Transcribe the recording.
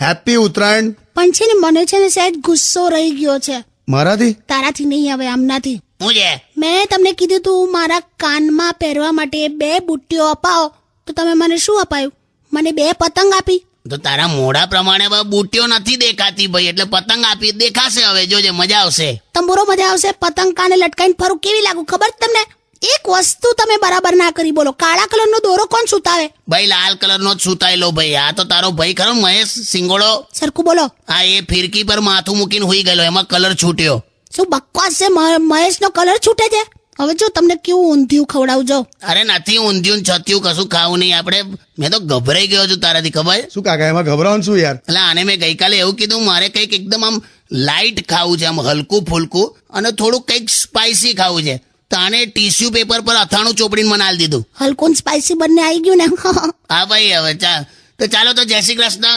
Happy Uttarayan. પણ છે ને મને છે ને સહેજ ગુસ્સો રહી ગયો છે. મારાથી? તારાથી નહીં, હવે આમનાથી. શું છે? મેં તમને કીધું તું મારા કાનમાં પહેરવા માટે 2 બુટ્ટીઓ અપાવો, તો તમે મને શું અપાયું? મને 2 પતંગ આપી. તો તારા મોઢા પ્રમાણે બુટ્ટીઓ નથી દેખાતી ભાઈ, એટલે પતંગ આપી. દેખાશે હવે, જોજે, મજા આવશે. તંબુરો મજા આવશે. પતંગ કાને લટકાઈને ફરું કેવી લાગુ ખબર છે તમને? એક વસ્તુ તમે બરાબર ના કરી. બોલો, કાળા કલરનો દોરો કોણ સુતાવે? ભાઈ લાલ કલરનો જ સુતાયેલો ભાઈ. આ તો તારો ભાઈ ખરો મહેશ સિંગોડો. સરખું બોલો. હા, એ ફિરકી પર માથું મૂકીને હુઈ ગયેલો, એમાં કલર છૂટ્યો. શું બકવાસ છે? મહેશનો કલર છૂટે છે? હવે જો તમને કેવું ઊંધિયું ખવડાવું જો. અરે નથી ઊંધિયું છત્યું કશું ખાવું નહીં આપણે. મેં તો ગભરાઈ ગયો છું તારાથી, ખબર? શું કાકા, એમાં ગભરાવાનું શું યાર? એટલે આને મેં ગઈકાલે એવું કીધું મારે કંઈક એકદમ આમ લાઇટ ખાવું છે, આમ હલકું ફૂલકું, અને થોડુંક કંઈક સ્પાઇસી ખાવું છે. તો આને ટીશ્યુ પેપર પર અથાણું ચોપડીને મને આલી દીધું. હલકું સ્પાઇસી બંને આવી ગયું ને. હા ભાઈ, હવે તો ચાલો તો જય શ્રી કૃષ્ણ.